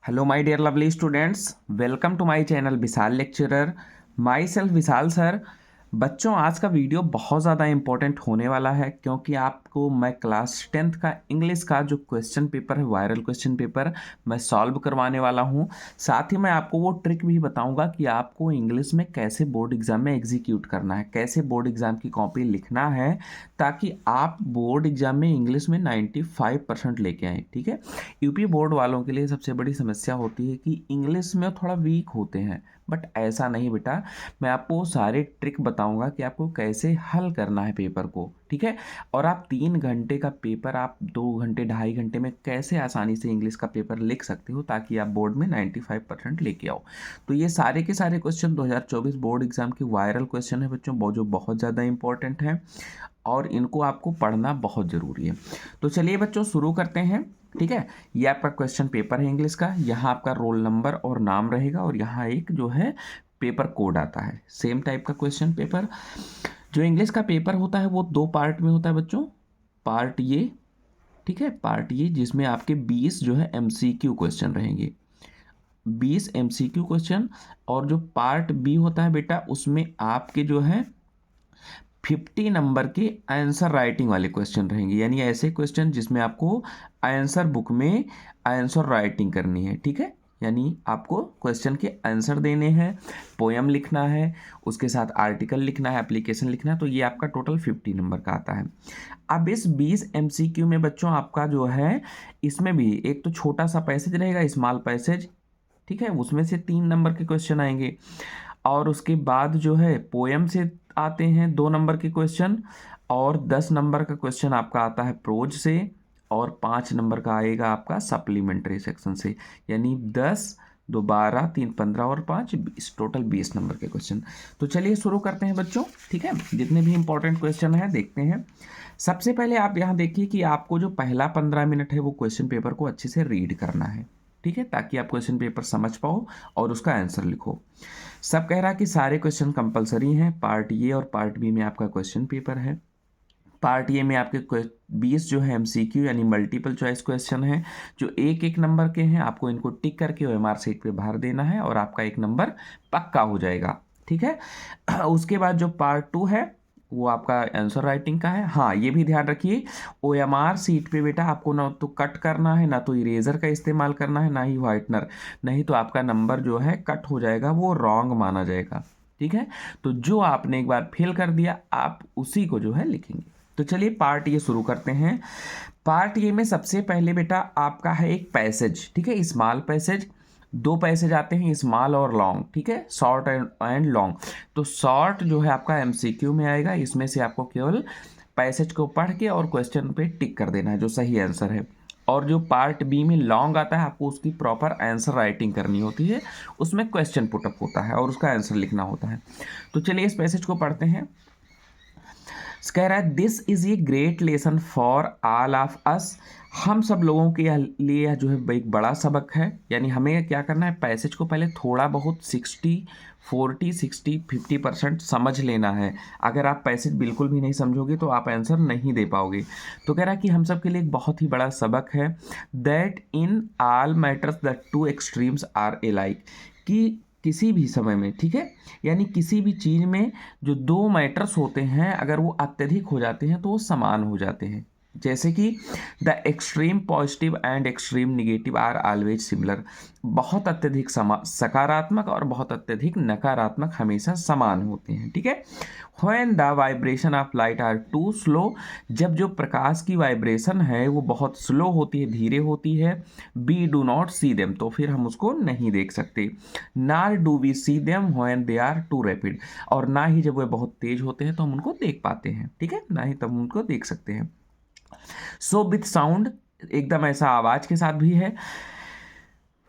Hello my dear lovely students, welcome to my channel Vishal lecturer. Myself Vishal sir. बच्चों, आज का video बहुत ज़्यादा इंपॉर्टेंट होने वाला है क्योंकि आपको मैं क्लास 10th का इंग्लिश का जो क्वेश्चन पेपर है, वायरल क्वेश्चन पेपर, मैं सॉल्व करवाने वाला हूं। साथ ही मैं आपको वो ट्रिक भी बताऊंगा कि आपको इंग्लिश में कैसे बोर्ड एग्जाम में एग्जीक्यूट करना है, कैसे बोर्ड एग्जाम की कॉपी लिखना है, ताकि आप बोर्ड एग्जाम में इंग्लिश में 95% लेके आएँ। ठीक है। यूपी बोर्ड वालों के लिए सबसे बड़ी समस्या होती है कि इंग्लिश में थोड़ा वीक होते हैं, बट ऐसा नहीं बेटा। मैं आपको सारे ट्रिक बताऊंगा कि आपको कैसे हल करना है पेपर को। ठीक है। और आप 3 घंटे का पेपर आप 2 घंटे 2.5 घंटे में कैसे आसानी से इंग्लिश का पेपर लिख सकते हो ताकि आप बोर्ड में 95% लेके आओ। तो ये सारे के सारे क्वेश्चन 2024 बोर्ड एग्जाम के वायरल क्वेश्चन है बच्चों, जो बहुत ज़्यादा इंपॉर्टेंट हैं और इनको आपको पढ़ना बहुत ज़रूरी है। तो चलिए बच्चों, शुरू करते हैं। ठीक है। ये आपका क्वेश्चन पेपर है इंग्लिश का। यहाँ आपका रोल नंबर और नाम रहेगा और यहाँ एक जो है पेपर कोड आता है। सेम टाइप का क्वेश्चन पेपर। जो इंग्लिश का पेपर होता है वो 2 पार्ट में होता है बच्चों। पार्ट ये, ठीक है, पार्ट ये जिसमें आपके 20 जो है एमसीक्यू क्वेश्चन रहेंगे, 20 एमसीक्यू क्वेश्चन। और जो पार्ट बी होता है बेटा, उसमें आपके जो है 50 नंबर के आंसर राइटिंग वाले क्वेश्चन रहेंगे, यानी ऐसे क्वेश्चन जिसमें आपको आंसर बुक में आंसर राइटिंग करनी है। ठीक है। यानी आपको क्वेश्चन के आंसर देने हैं, पोयम लिखना है, उसके साथ आर्टिकल लिखना है, एप्लीकेशन लिखना है। तो ये आपका टोटल 50 नंबर का आता है। अब इस 20 एमसीक्यू में बच्चों आपका जो है, इसमें भी एक तो छोटा सा पैसेज रहेगा, स्मॉल पैसेज। ठीक है। उसमें से 3 नंबर के क्वेश्चन आएंगे और उसके बाद जो है पोयम से आते हैं 2 नंबर के क्वेश्चन, और 10 नंबर का क्वेश्चन आपका आता है प्रोज से, और 5 नंबर का आएगा आपका सप्लीमेंट्री सेक्शन से। यानी 10, 2, 12, 3, 15 और 5, 20, टोटल 20 नंबर के क्वेश्चन। तो चलिए शुरू करते हैं बच्चों। ठीक है। जितने भी इंपॉर्टेंट क्वेश्चन है देखते हैं। सबसे पहले आप यहाँ देखिए कि आपको जो पहला 15 मिनट है वो क्वेश्चन पेपर को अच्छे से रीड करना है। ठीक है, ताकि आप क्वेश्चन पेपर समझ पाओ और उसका आंसर लिखो। सब कह रहा है कि सारे क्वेश्चन कंपलसरी हैं। पार्ट ए और पार्ट बी में आपका क्वेश्चन पेपर है। पार्ट ए में आपके 20 जो है एमसीक्यू यानी मल्टीपल चॉइस क्वेश्चन हैं, जो एक एक नंबर के हैं। आपको इनको टिक करके ओएमआर शीट पे भर देना है और आपका 1 नंबर पक्का हो जाएगा। ठीक है। उसके बाद जो पार्ट 2 है वो आपका आंसर राइटिंग का है। हाँ, ये भी ध्यान रखिए, ओएमआर सीट पे बेटा आपको ना तो कट करना है, ना तो इरेजर का इस्तेमाल करना है, ना ही व्हाइटनर। नहीं तो आपका नंबर जो है कट हो जाएगा, वो रॉन्ग माना जाएगा। ठीक है। तो जो आपने एक बार फिल कर दिया, आप उसी को जो है लिखेंगे। तो चलिए पार्ट ये शुरू करते हैं। पार्ट ये में सबसे पहले बेटा आपका है एक पैसेज। ठीक है, स्मॉल पैसेज। 2 पैसेज आते हैं, स्मॉल और लॉन्ग। ठीक है, शॉर्ट एंड लॉन्ग। तो शॉर्ट जो है आपका एमसीक्यू में आएगा। इसमें से आपको केवल पैसेज को पढ़ के और क्वेश्चन पे टिक कर देना है जो सही आंसर है। और जो पार्ट बी में लॉन्ग आता है, आपको उसकी प्रॉपर आंसर राइटिंग करनी होती है। उसमें क्वेश्चन पुटअप होता है और उसका आंसर लिखना होता है। तो चलिए इस पैसेज को पढ़ते हैं। कह रहा है this is a great lesson for all of us. हम सब लोगों के लिए जो है एक बड़ा सबक है। यानी हमें क्या करना है, पैसेज को पहले थोड़ा बहुत 50% समझ लेना है। अगर आप पैसेज बिल्कुल भी नहीं समझोगे तो आप आंसर नहीं दे पाओगे। तो कह रहा है कि हम सब के लिए एक बहुत ही बड़ा सबक है। That in all matters the two extremes are alike. कि किसी भी समय में, ठीक है, यानी किसी भी चीज़ में जो 2 मैटर्स होते हैं, अगर वो अत्यधिक हो जाते हैं तो वो समान हो जाते हैं। जैसे कि the extreme positive and extreme negative are always similar. बहुत अत्यधिक सकारात्मक और बहुत अत्यधिक नकारात्मक हमेशा समान होते हैं। ठीक है। When the vibration of light are too slow. जब जो प्रकाश की वाइब्रेशन है वो बहुत स्लो होती है, धीरे होती है, we do not see them, तो फिर हम उसको नहीं देख सकते। Nor do we see them when they are too rapid. और ना ही जब वे बहुत तेज होते हैं तो हम उनको देख पाते हैं। ठीक है, ना ही तब हम उनको देख सकते हैं। सो विथ साउंड, एकदम ऐसा आवाज के साथ भी है।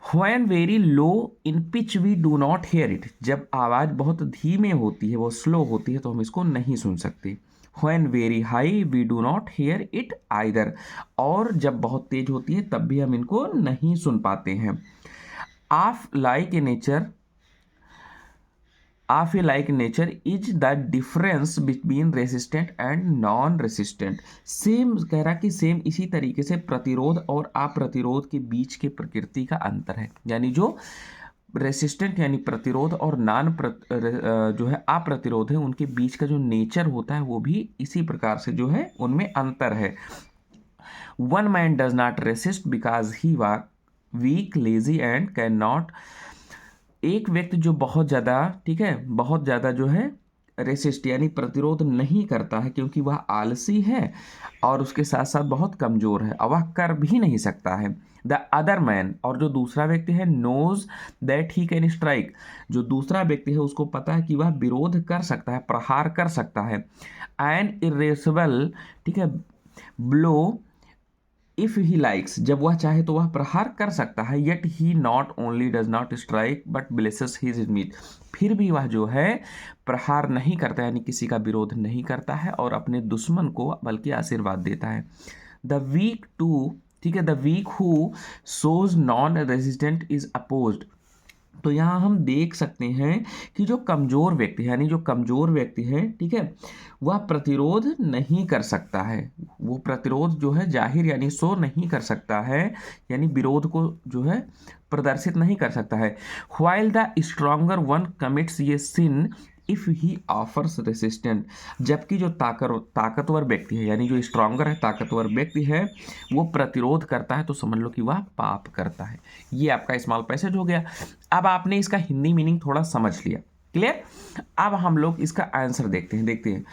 When very low in pitch we do not hear it. जब आवाज बहुत धीमे होती है, वो स्लो होती है, तो हम इसको नहीं सुन सकते। When very high we do not hear it either. और जब बहुत तेज होती है तब भी हम इनको नहीं सुन पाते हैं। Of like a nature of A like nature is the difference between resistant and non resistant. Same कह रहा कि सेम इसी तरीके से प्रतिरोध और अप्रतिरोध के बीच के प्रकृति का अंतर है, यानी जो रेसिस्टेंट यानी प्रतिरोध और जो है अप्रतिरोध है उनके बीच का जो नेचर होता है वो भी इसी प्रकार से जो है उनमें अंतर है। One man does not resist because he was weak lazy and can not. एक व्यक्ति जो बहुत ज़्यादा, ठीक है, बहुत ज़्यादा जो है रेसिस्ट यानी प्रतिरोध नहीं करता है क्योंकि वह आलसी है और उसके साथ साथ बहुत कमज़ोर है और वह कर भी नहीं सकता है। द अदर मैन, और जो दूसरा व्यक्ति है, knows that he can strike, जो दूसरा व्यक्ति है उसको पता है कि वह विरोध कर सकता है, प्रहार कर सकता है। एंड इरेसिबल, ठीक है, ब्लो इफ ही लाइक्स, जब वह चाहे तो वह प्रहार कर सकता है। Yet he not only does not strike but blesses his meat, फिर भी वह जो है प्रहार नहीं करता यानी किसी का विरोध नहीं करता है और अपने दुश्मन को बल्कि आशीर्वाद देता है। द वीक टू, ठीक है, the weak who shows non resistant is opposed. तो यहाँ हम देख सकते हैं कि जो कमज़ोर व्यक्ति है यानी जो कमज़ोर व्यक्ति है, ठीक है, वह प्रतिरोध नहीं कर सकता है, वो प्रतिरोध जो है जाहिर यानी शो नहीं कर सकता है, यानी विरोध को जो है प्रदर्शित नहीं कर सकता है। While the stronger one commits ये सिन इफ ही ऑफर्स रेसिस्टेंट, जबकि जो ताकतवर व्यक्ति है यानी जो स्ट्रॉन्गर है, ताकतवर व्यक्ति है, वो प्रतिरोध करता है तो समझ लो कि वह पाप करता है। ये आपका स्मॉल पैसेज हो गया। अब आपने इसका हिंदी मीनिंग थोड़ा समझ लिया, क्लियर। अब हम लोग इसका आंसर देखते हैं।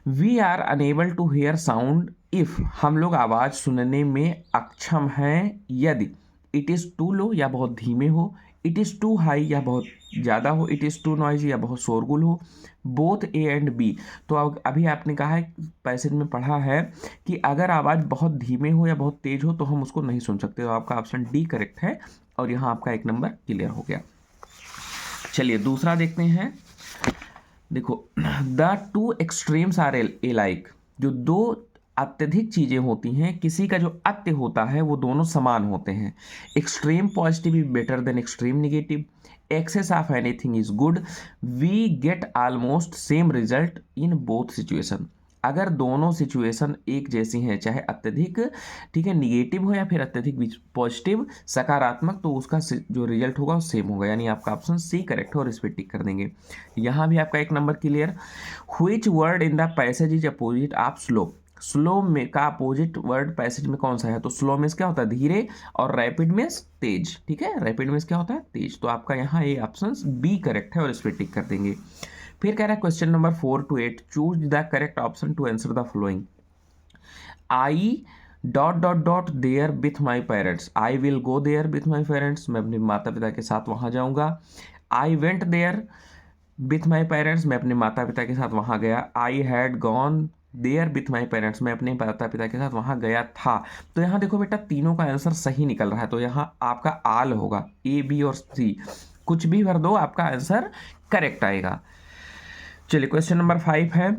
We are unable to hear sound if, हम लोग आवाज़ सुनने में अक्षम हैं यदि इट इज़ टू लो या बहुत धीमे हो, इट इज़ टू हाई या बहुत ज़्यादा हो, इट इज़ टू नॉइजी या बहुत शोरगुल हो, बोथ ए एंड बी। तो अब अभी आपने कहा है, पैसेज में पढ़ा है कि अगर आवाज़ बहुत धीमे हो या बहुत तेज़ हो तो हम उसको नहीं सुन सकते, तो आपका ऑप्शन डी करेक्ट है और यहाँ आपका एक नंबर क्लियर हो गया। चलिए दूसरा देखते हैं। देखो, the two extremes are alike, जो दो अत्यधिक चीज़ें होती हैं, किसी का जो अत्य होता है वो दोनों समान होते हैं। Extreme positive is better than extreme negative, excess of anything is good, we get almost same result in both situation. अगर दोनों सिचुएशन एक जैसी हैं, चाहे अत्यधिक, ठीक है, निगेटिव हो या फिर अत्यधिक पॉजिटिव सकारात्मक, तो उसका जो रिजल्ट होगा वो सेम होगा, यानी आपका ऑप्शन सी करेक्ट है और इस पर टिक कर देंगे। यहाँ भी आपका एक number clear. Which word in the passage is opposite of slow, slow में का अपोजिट वर्ड पैसेज में कौन सा है? तो स्लो में क्या होता है? धीरे, और रैपिड में तेज, ठीक है, रैपिड में क्या होता है? तेज। तो आपका यहाँ ये ऑप्शन बी करेक्ट है और इस पर टिक कर देंगे। फिर कह रहा है question number 4 to 8, choose the correct option to answer the following. I dot dot dot there with my parents, I will go there with my parents, मैं अपने माता पिता के साथ वहाँ जाऊँगा। I went there with my parents, मैं अपने माता पिता के साथ वहाँ गया। I had gone there with my parents, मैं अपने माता पिता के साथ वहाँ गया था। तो यहाँ देखो बेटा, तीनों का आंसर सही निकल रहा है, तो यहाँ आपका आल होगा, ए बी और सी, कुछ भी भर दो, आपका आंसर करेक्ट आएगा। चलिए क्वेश्चन नंबर 5 है,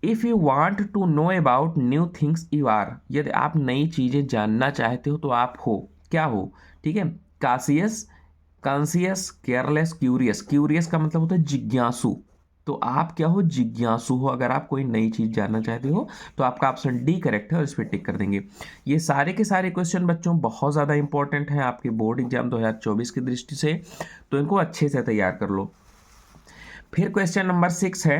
if you want to know about new things you are, यदि आप नई चीज़ें जानना चाहते हो तो आप हो, क्या हो? ठीक है, कासियस, कॉन्सियस, केयरलेस, क्यूरियस। क्यूरियस का मतलब होता है जिज्ञासु, तो आप क्या हो? जिज्ञासु हो। अगर आप कोई नई चीज़ जानना चाहते हो तो आपका ऑप्शन डी करेक्ट है और इस पर टिक कर देंगे। ये सारे के सारे क्वेश्चन बच्चों बहुत ज़्यादा इंपॉर्टेंट हैं आपके बोर्ड एग्जाम 2024 की दृष्टि से, तो इनको अच्छे से तैयार कर लो। फिर क्वेश्चन नंबर 6 है,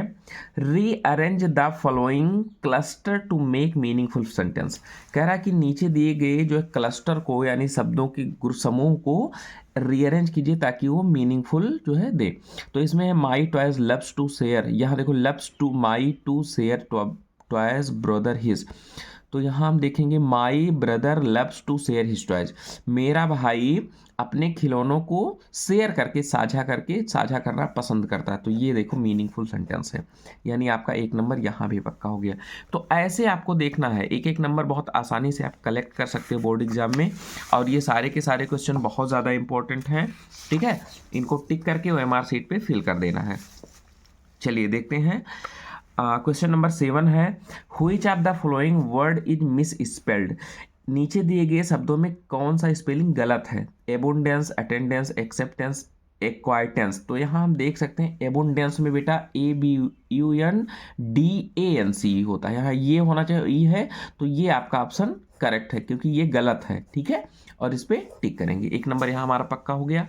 rearrange the following cluster to make meaningful sentence. कह रहा है कि नीचे दिए गए जो क्लस्टर को यानी शब्दों के समूह को रीअरेंज कीजिए ताकि वो मीनिंगफुल जो है दे। तो इसमें है my toys loves to share, यहाँ देखो loves to, my to share toys brother his, तो यहाँ हम देखेंगे my brother loves to share his toys, मेरा भाई अपने खिलौनों को शेयर करके, साझा करना पसंद करता है। तो ये देखो मीनिंगफुल सेंटेंस है, यानी आपका एक नंबर यहाँ भी पक्का हो गया। तो ऐसे आपको देखना है, एक एक नंबर बहुत आसानी से आप कलेक्ट कर सकते हो बोर्ड एग्जाम में, और ये सारे के सारे क्वेश्चन बहुत ज़्यादा इंपॉर्टेंट हैं, ठीक है, इनको टिक करके OMR शीट पे फिल कर देना है। चलिए देखते हैं, क्वेश्चन नंबर 7 है, which of the following word is miss spelled. नीचे दिए गए शब्दों में कौन सा स्पेलिंग गलत है? एबुंडेंस, अटेंडेंस, एक्सेप्टेंस, एक्वाइटेंस, तो यहाँ हम देख सकते हैं एबुंडेंस में बेटा ABUNDANCE होता है, यहाँ ये होना चाहिए, ई है, तो ये आपका ऑप्शन करेक्ट है क्योंकि ये गलत है, ठीक है, और इस पर टिक करेंगे। एक नंबर यहाँ हमारा पक्का हो गया।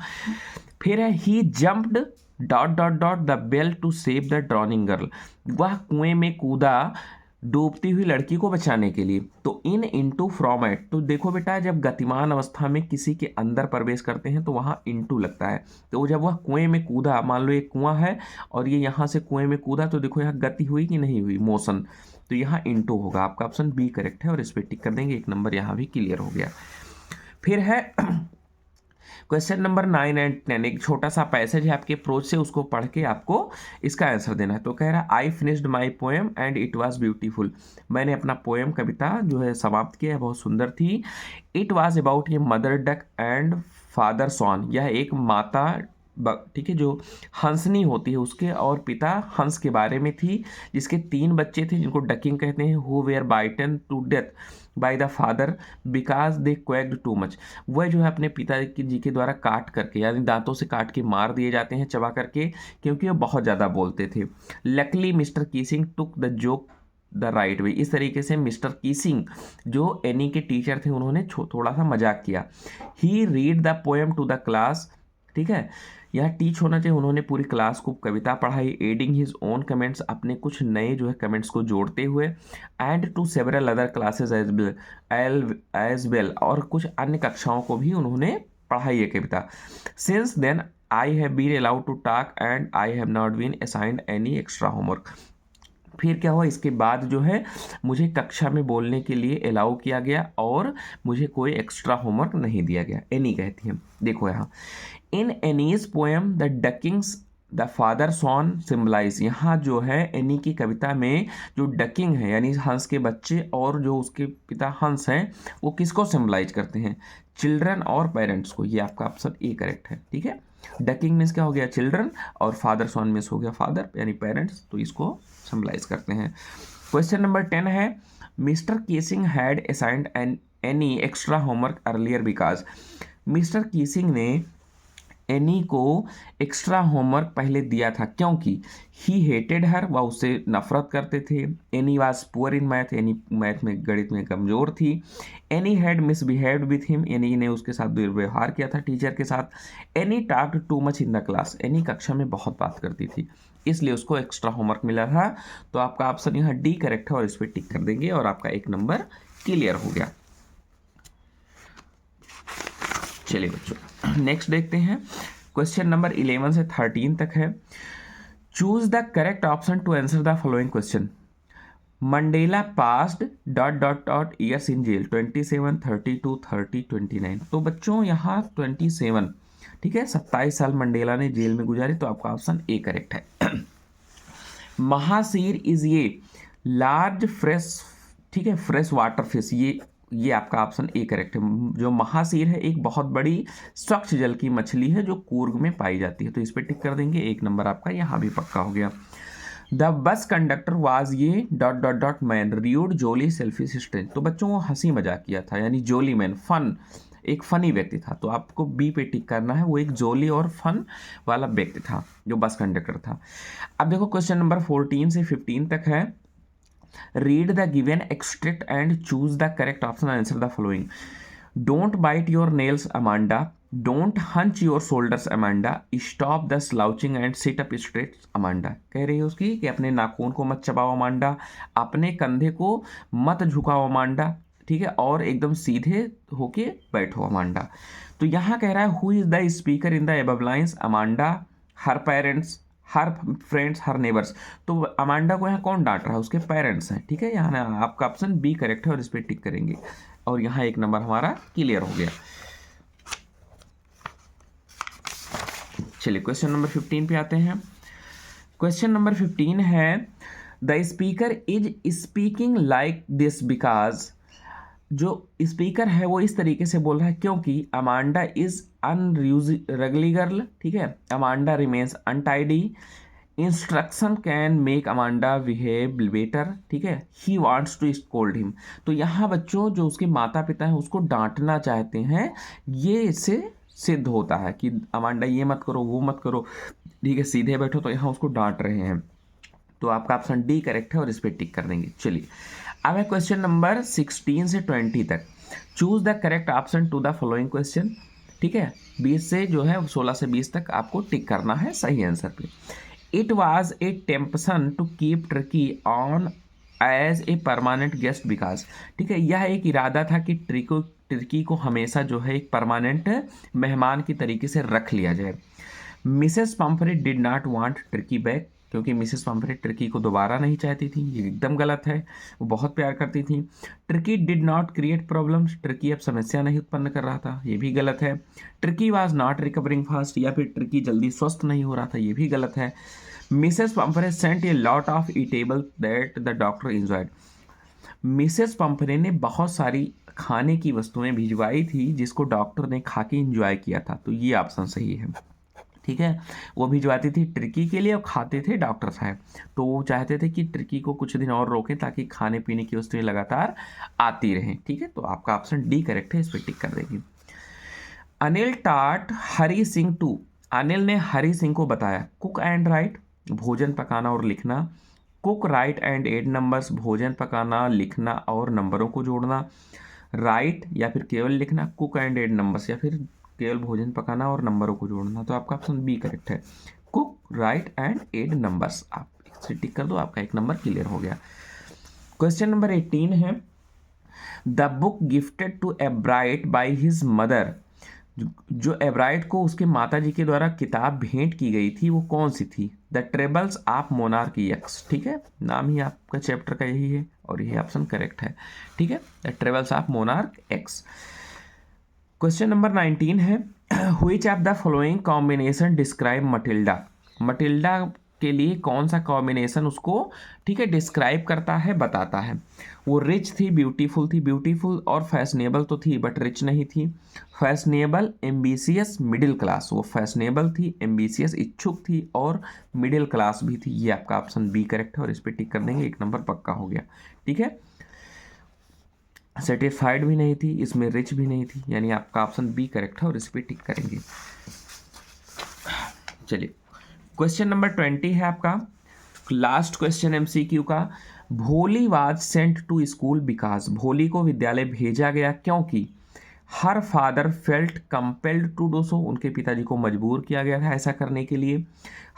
फिर है he jumped dot dot dot the well to save the drowning girl, वह कुएं में कूदा डूबती हुई लड़की को बचाने के लिए। तो इन इनटू फ्रॉम एट, तो देखो बेटा जब गतिमान अवस्था में किसी के अंदर प्रवेश करते हैं तो वहाँ इनटू लगता है। तो जब वह कुएं में कूदा, मान लो एक कुआं है और ये यहाँ से कुएं में कूदा, तो देखो यहाँ गति हुई कि नहीं हुई, मोशन, तो यहाँ इनटू होगा। आपका ऑप्शन बी करेक्ट है और इस पर टिक कर देंगे। एक नंबर यहाँ भी क्लियर हो गया। फिर है क्वेश्चन नंबर 9 एंड 10, एक छोटा सा पैसेज है आपके प्रोज से, उसको पढ़ के आपको इसका आंसर देना है। तो कह रहा है I finished my poem and it was beautiful, मैंने अपना पोएम कविता जो है समाप्त किया है, बहुत सुंदर थी। It was about a mother duck and father son, यह एक माता ठीक है जो हंसनी होती है उसके और पिता हंस के बारे में थी, जिसके 3 बच्चे थे जिनको डकिंग कहते हैं, who were bitten to death by the father because they quacked too much, वह जो है अपने पिता जी के द्वारा काट करके यानी दांतों से काट के मार दिए जाते हैं चबा करके, क्योंकि वो बहुत ज़्यादा बोलते थे। Luckily Mr Keesing took the joke the right way, इस तरीके से मिस्टर कीसिंग जो एनी के टीचर थे उन्होंने थोड़ा सा मजाक किया। He read the poem to the class, ठीक है, यह टीच होना चाहिए, उन्होंने पूरी क्लास को कविता पढ़ाई, एडिंग हिज ओन कमेंट्स, अपने कुछ नए जो है कमेंट्स को जोड़ते हुए, and to several other classes as well, और कुछ अन्य कक्षाओं को भी उन्होंने पढ़ाई है कविता। Since then I have been allowed to talk and I have not been assigned any extra homework, फिर क्या हुआ इसके बाद जो है मुझे कक्षा में बोलने के लिए अलाउ किया गया और मुझे कोई एक्स्ट्रा होमवर्क नहीं दिया गया। एनी कहती है, देखो यहाँ in Anne's poem the ducklings the father swan symbolise, यहाँ जो है एनी की कविता में जो डकिंग है यानी हंस के बच्चे और जो उसके पिता हंस हैं वो किसको सिम्बलाइज करते हैं, चिल्ड्रन और पेरेंट्स को। ये आपका ऑप्शन ए करेक्ट है, ठीक है। डकिंग मीन्स क्या हो गया, चिल्ड्रन, और फादर सॉन मीन्स हो गया फादर यानी पेरेंट्स, तो इसको सिम्बलाइज करते हैं। क्वेश्चन नंबर 10 है Mr Keesing had assigned any extra homework earlier because, Mr Keesing ने एनी को एक्स्ट्रा होमवर्क पहले दिया था क्योंकि ही हेटेड हर, वह उससे नफरत करते थे। Any was poor in math, any math में गणित में कमज़ोर थी। Any had misbehaved with him, any ने उसके साथ दुर्व्यवहार किया था टीचर के साथ। Any talked too much in the class, any कक्षा में बहुत बात करती थी इसलिए उसको एक्स्ट्रा होमवर्क मिला था। तो आपका ऑप्शन यहाँ डी करेक्ट है और इस पर टिक कर देंगे और आपका एक नंबर क्लियर हो गया। चलिए बच्चों नेक्स्ट देखते हैं, क्वेश्चन नंबर 11 से 13 तक है। Choose the correct option to answer the following question. Mandela passed dot dot dot years in jail 27, 32, 30, 29। तो बच्चों यहाँ 27, ठीक है, 27 साल मंडेला ने जेल में गुजारे, तो आपका ऑप्शन ए करेक्ट है। महासीर इज ये लार्ज फ्रेश, ठीक है, फ्रेश वाटर फिश, ये आपका ऑप्शन ए करेक्ट है। जो महासीर है एक बहुत बड़ी स्वच्छ जल की मछली है जो कूर्ग में पाई जाती है, तो इस पर टिक कर देंगे। एक नंबर आपका यहाँ भी पक्का हो गया। द बस कंडक्टर वाज ये dot dot dot man rude jolly selfish strange, तो बच्चों वो हंसी मजाक किया था यानी जोली मैन, फन, एक फनी व्यक्ति था, तो आपको बी पे टिक करना है, वो एक जोली और फन वाला व्यक्ति था जो बस कंडक्टर था। अब देखो क्वेश्चन नंबर 14 से 15 तक है। Read the given extract and choose the correct option, answer the following. Don't bite your nails Amanda, don't hunch your shoulders Amanda, stop the slouching and sit up straight Amanda. कह रही है उसकी कि अपने नाखून को मत चबाओ अमांडा, अपने कंधे को मत झुकाओ अमांडा, ठीक है, और एकदम सीधे होके बैठो अमांडा। तो यहाँ कह रहा है who is the speaker in the above lines, Amanda, her parents, her friends, her neighbours. तो अमांडा को यहाँ कौन डांट रहा है, उसके पेरेंट्स हैं, ठीक है, यहाँ ना आपका ऑप्शन बी करेक्ट है और इस पर टिक करेंगे और यहाँ एक नंबर हमारा क्लियर हो गया। चलिए क्वेश्चन नंबर 15 पे आते हैं। क्वेश्चन नंबर 15 है the speaker is speaking like this because, जो स्पीकर है वो इस तरीके से बोल रहा है क्योंकि अमांडा इज अनरेगुलर गर्ल, ठीक है, Amanda remains untidy, instruction can make Amanda behave better, ठीक है, he wants to scold him. तो यहाँ बच्चों जो उसके माता पिता हैं उसको डांटना चाहते हैं, ये इससे सिद्ध होता है कि अमांडा ये मत करो, वो मत करो, ठीक है, सीधे बैठो, तो यहाँ उसको डांट रहे हैं। तो आपका ऑप्शन डी करेक्ट है और इस पर टिक कर देंगे। चलिए अब है क्वेश्चन नंबर 16 से 20 तक। Choose the correct option to the following question. ठीक है, 20 से जो है 16 से 20 तक आपको टिक करना है सही आंसर पे। It was a temptation to keep Tricki on as a permanent guest because, ठीक है, यह एक इरादा था कि टर्की को हमेशा जो है एक परमानेंट मेहमान की तरीके से रख लिया जाए। Mrs Pumphrey did not want Tricki back, क्योंकि मिसेस पम्फरे टर्की को दोबारा नहीं चाहती थी, ये एकदम गलत है, वो बहुत प्यार करती थी। Turkey did not create problems, Turkey अब समस्या नहीं उत्पन्न कर रहा था, ये भी गलत है। Turkey was not recovering fast, या फिर टर्की जल्दी स्वस्थ नहीं हो रहा था, ये भी गलत है। Mrs Pumphrey sent a lot of eatable that the doctor enjoyed, Mrs Pumphrey ने बहुत सारी खाने की वस्तुएं भिजवाई थी जिसको डॉक्टर ने खा के इंजॉय किया था, तो ये ऑप्शन सही है। ठीक है, वो भिजवाती थी टर्की के लिए और खाते थे डॉक्टर साहब, तो वो चाहते थे कि टर्की को कुछ दिन और रोकें ताकि खाने पीने की वस्तुएं लगातार आती रहें। ठीक है, तो आपका ऑप्शन डी करेक्ट है, इस पर टिक कर देंगे। अनिल टाट हरी सिंह टू, अनिल ने हरी सिंह को बताया कुक एंड राइट, भोजन पकाना और लिखना, cook write and add numbers, भोजन पकाना लिखना और नंबरों को जोड़ना, राइट या फिर केवल लिखना, कुक एंड एड नंबर्स या फिर केवल भोजन पकाना और नंबरों को जोड़ना, तो आपका ऑप्शन बी करेक्ट है, cook write and add numbers. आप इसे टिक कर दो, आपका एक नंबर क्लियर हो गया। क्वेश्चन नंबर 18 है, the book gifted to Ebright by his mother, जो एब्राइट को उसके माताजी के द्वारा किताब भेंट की गई थी वो कौन सी थी? The trebles of monarchy x, ठीक है, नाम ही आपका चैप्टर का यही है और यही ऑप्शन करेक्ट है। ठीक है, the trebles of monarch x. Question number 19 है, which of the following combination describe Matilda, Matilda के लिए कौन सा कॉम्बिनेशन उसको, ठीक है, डिस्क्राइब करता है, बताता है। वो रिच थी, ब्यूटीफुल थी, ब्यूटीफुल और फैशनेबल तो थी बट रिच नहीं थी, फैशनेबल, एम्बिशियस, मिडिल क्लास, वो फैशनेबल थी, एम्बिशियस इच्छुक थी और मिडिल क्लास भी थी। ये आपका ऑप्शन बी करेक्ट है और इस पर टिक कर देंगे, एक नंबर पक्का हो गया। ठीक है, सेटिस्फाइड भी नहीं थी, इसमें रिच भी नहीं थी, यानी आपका ऑप्शन बी करेक्ट है और इस पर टिक करेंगे। चलिए क्वेश्चन नंबर 20 है आपका लास्ट क्वेश्चन एमसीक्यू का। Bholi was sent to school because, Bholi को विद्यालय भेजा गया क्योंकि her father felt compelled to do so, उनके पिताजी को मजबूर किया गया था ऐसा करने के लिए।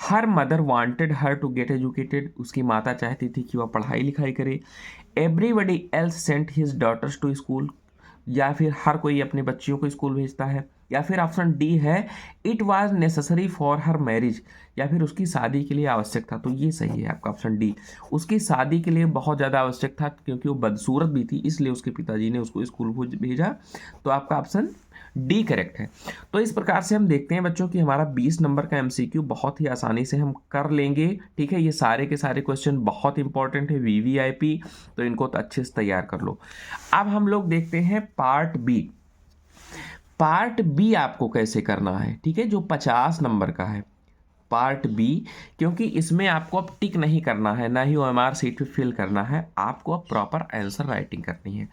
Her mother wanted her to get educated, उसकी माता चाहती थी कि वह पढ़ाई लिखाई करे। Everybody else sent his daughters to school, या फिर हर कोई अपने बच्चियों को स्कूल भेजता है। या फिर ऑप्शन डी है, it was necessary for her marriage, या फिर उसकी शादी के लिए आवश्यक था, तो ये सही है आपका ऑप्शन डी, उसकी शादी के लिए बहुत ज़्यादा आवश्यक था क्योंकि वो बदसूरत भी थी इसलिए उसके पिताजी ने उसको स्कूल भेजा, तो आपका ऑप्शन डी करेक्ट है। तो इस प्रकार से हम देखते हैं बच्चों कि हमारा 20 नंबर का एमसीक्यू बहुत ही आसानी से हम कर लेंगे। ठीक है, ये सारे के सारे क्वेश्चन बहुत इंपॉर्टेंट है, वीवीआईपी, तो इनको तो अच्छे से तैयार कर लो। अब हम लोग देखते हैं पार्ट बी। पार्ट बी आपको कैसे करना है, ठीक है, जो 50 नंबर का है पार्ट बी, क्योंकि इसमें आपको अब टिक नहीं करना है, ना ही ओएमआर सीट पे फिल करना है, आपको अब प्रॉपर आंसर राइटिंग करनी है।